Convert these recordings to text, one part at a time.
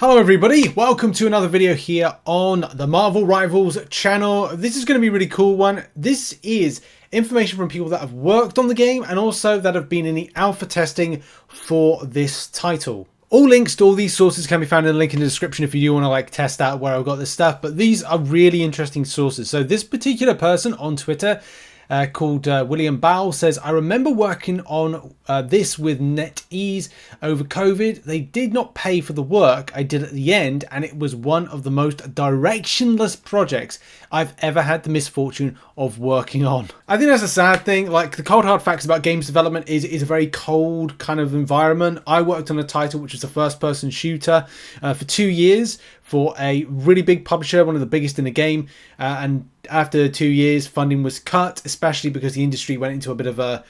Hello everybody, welcome to another video here on the Marvel Rivals channel. This is going to be a really cool one. This is information from people that have worked on the game and also that have been in the alpha testing for this title. All links to all these sources can be found in the link in the description if you do want to test out where I've got this stuff, but these are really interesting sources. So this particular person on Twitter called William Bowell says, I remember working on this with NetEase over COVID. They did not pay for the work I did at the end, and it was one of the most directionless projects I've ever had the misfortune of working on. I think that's a sad thing. Like, the cold hard facts about games development is a very cold kind of environment. I worked on a title which was a first person shooter for 2 years for a really big publisher, one of the biggest in the game, and after 2 years funding was cut, especially because the industry went into a bit of a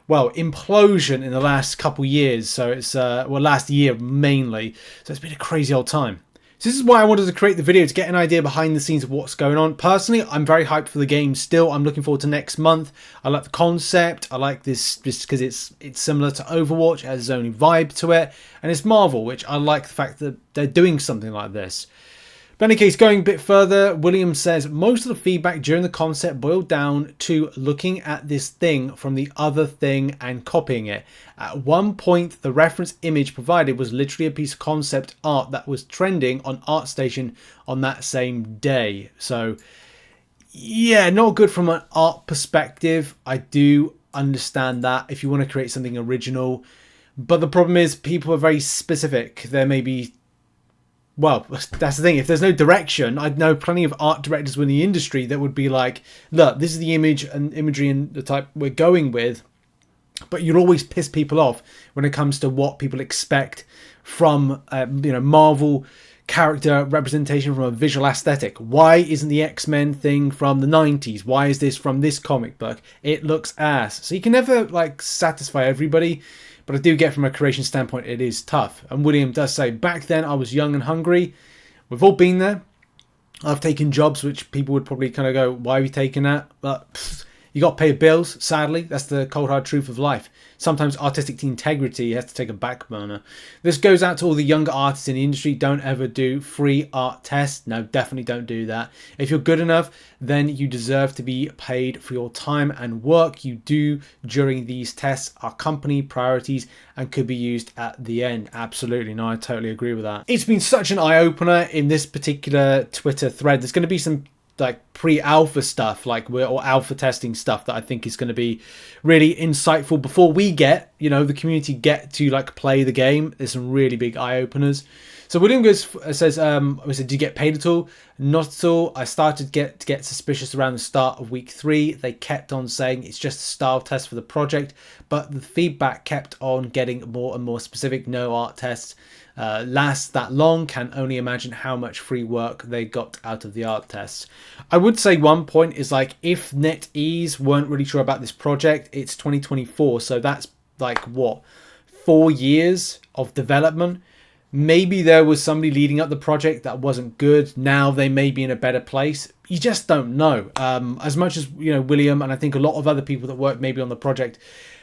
implosion in the last couple years. So it's last year mainly, so it's been a crazy old time. So this is why I wanted to create the video, to get an idea behind the scenes of what's going on. Personally, I'm very hyped for the game still. I'm looking forward to next month. I like the concept. I like this just because it's similar to Overwatch. It has its own vibe to it. And it's Marvel, which I like the fact that they're doing something like this. But in any case, going a bit further, William says most of the feedback during the concept boiled down to looking at this thing from the other thing and copying it. At one point, the reference image provided was literally a piece of concept art that was trending on ArtStation on that same day. So, yeah, not good from an art perspective. I do understand that if you want to create something original. But the problem is people are very specific. There may be... Well, that's the thing. If there's no direction, I know plenty of art directors within the industry that would be like, look, this is the image and imagery and the type we're going with. But you'll always piss people off when it comes to what people expect from, Marvel character representation from a visual aesthetic. Why isn't the X-Men thing from the 90s? Why is this from this comic book? It looks ass. So you can never satisfy everybody. But I do get from a creation standpoint, it is tough. And William does say, back then I was young and hungry. We've all been there. I've taken jobs which people would probably kind of go, why are you taking that? But you got to pay bills, sadly. That's the cold hard truth of life. Sometimes artistic integrity has to take a back burner. This goes out to all the younger artists in the industry. Don't ever do free art tests. No, definitely don't do that. If you're good enough, then you deserve to be paid for your time and work you do during these tests are company priorities and could be used at the end. Absolutely. No, I totally agree with that. It's been such an eye-opener in this particular Twitter thread. There's going to be some pre-alpha stuff or alpha testing stuff that I think is going to be really insightful before we get, the community get to play the game. There's some really big eye-openers. So William says, did you get paid at all? Not at all. I started to get suspicious around the start of week 3. They kept on saying it's just a style test for the project, but the feedback kept on getting more and more specific. No art tests last that long. Can only imagine how much free work they got out of the art tests. I would say one point is if NetEase weren't really sure about this project, it's 2024, so that's 4 years of development. Maybe there was somebody leading up the project that wasn't good. Now they may be in a better place. You just don't know. As much as William and I think a lot of other people that worked maybe on the project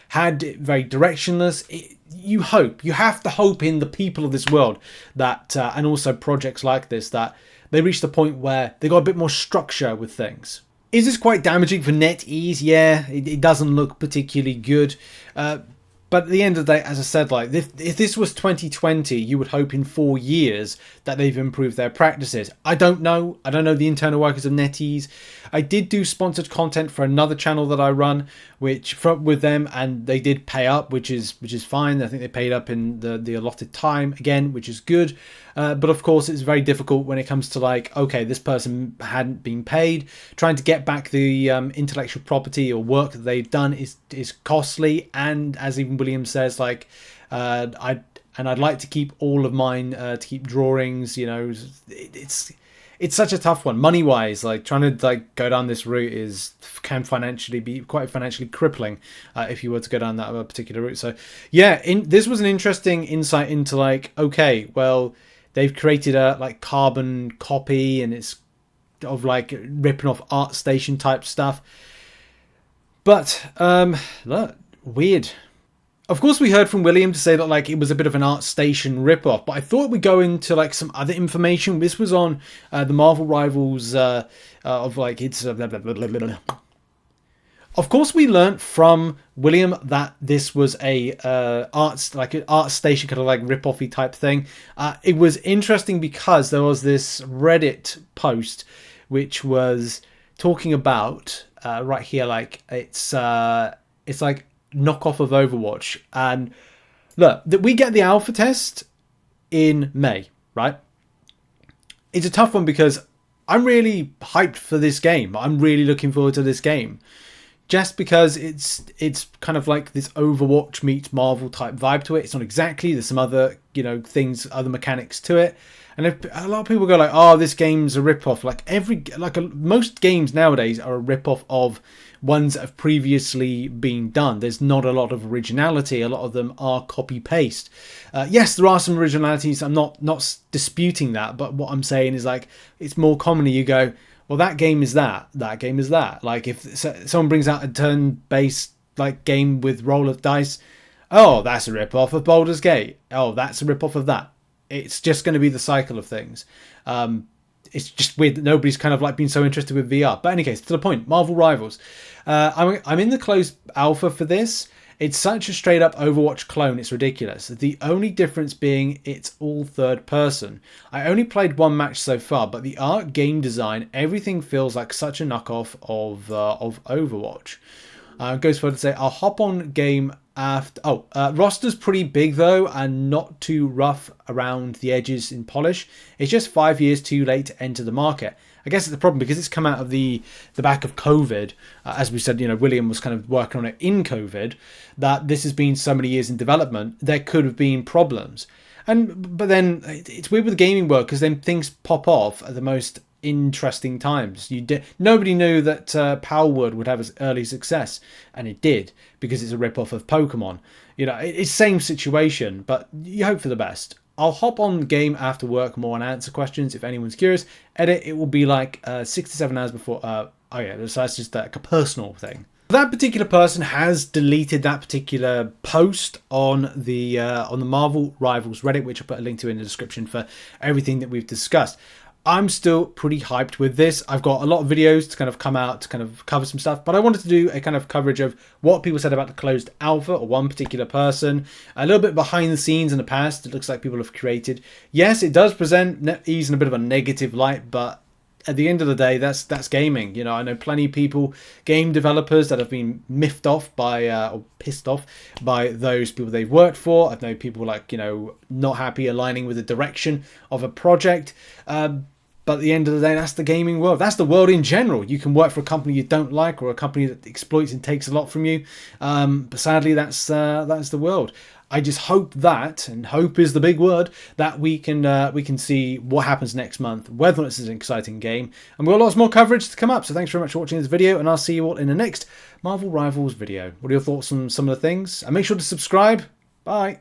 had it very directionless. You have to hope in the people of this world that, and also projects like this, that they reach the point where they got a bit more structure with things. Is this quite damaging for NetEase? Yeah, it doesn't look particularly good. But at the end of the day, as I said, if this was 2020, you would hope in 4 years that they've improved their practices. I don't know. I don't know the internal workings of NetEase. I did do sponsored content for another channel that I run, with them, and they did pay up, which is fine. I think they paid up in the allotted time again, which is good. But of course, it's very difficult when it comes to okay, this person hadn't been paid. Trying to get back the intellectual property or work that they've done is costly, and as even William says, I'd like to keep all of mine, to keep drawings. It's such a tough one money wise. Trying to go down this route can financially be quite financially crippling if you were to go down that particular route. So yeah, this was an interesting insight into okay, well, they've created a carbon copy and it's of ripping off ArtStation type stuff. But look, weird. Of course, we heard from William to say that like it was a bit of an ArtStation ripoff, but I thought we'd go into like some other information. This was on the Marvel Rivals of like it's. Blah, blah, blah, blah, blah. Of course, we learnt from William that this was a an ArtStation kind of like rip-offy type thing. It was interesting because there was this Reddit post which was talking about right here, like it's like knockoff of Overwatch. And look, that we get the alpha test in May, right? It's a tough one because I'm really hyped for this game. I'm really looking forward to this game. Just because it's kind of like this Overwatch meets Marvel type vibe to it. It's not exactly. There's some other, you know, things, other mechanics to it. And if a lot of people go like, "Oh, this game's a rip-off." Most games nowadays are a rip-off of ones that have previously been done. There's not a lot of originality. A lot of them are copy-paste. Yes, there are some originalities. I'm not disputing that. But what I'm saying is like, it's more commonly you go, well, that game is that. That game is that. Like if someone brings out a turn-based like game with roll of dice, oh, that's a rip-off of Baldur's Gate. Oh, that's a rip-off of that. It's just going to be the cycle of things. It's just weird that nobody's kind of like been so interested with VR. But in any case, to the point, Marvel Rivals. I'm in the closed alpha for this. It's such a straight up Overwatch clone, it's ridiculous. The only difference being it's all third person. I only played one match so far, but the art, game design, everything feels like such a knockoff of Overwatch. Goes further to say, I'll hop on game after... roster's pretty big though, and not too rough around the edges in polish. It's just 5 years too late to enter the market. I guess it's the problem because it's come out of the back of COVID. As we said, you know, William was kind of working on it in COVID. That this has been so many years in development, there could have been problems. But then it's weird with the gaming world because then things pop off at the most interesting times. Nobody knew that Power Word would have as early success, and it did because it's a rip-off of Pokemon. You know, it's same situation, but you hope for the best. I'll hop on game after work more and answer questions if anyone's curious. Edit, it will be like 6 to 7 hours before. So that's just like a personal thing. That particular person has deleted that particular post on the Marvel Rivals Reddit, which I'll put a link to in the description for everything that we've discussed. I'm still pretty hyped with this. I've got a lot of videos to kind of come out to kind of cover some stuff, but I wanted to do a kind of coverage of what people said about the closed alpha or one particular person, a little bit behind the scenes in the past. It looks like people have created. Yes, it does present NetEase in a bit of a negative light, but at the end of the day, that's gaming. You know, I know plenty of people, game developers that have been miffed off by or pissed off by those people they've worked for. I've known people like, you know, not happy aligning with the direction of a project. But at the end of the day, that's the gaming world. That's the world in general. You can work for a company you don't like or a company that exploits and takes a lot from you. But sadly, that's the world. I just hope that, and hope is the big word, that we can see what happens next month, whether it's an exciting game. And we've got lots more coverage to come up. So thanks very much for watching this video, and I'll see you all in the next Marvel Rivals video. What are your thoughts on some of the things? And make sure to subscribe. Bye.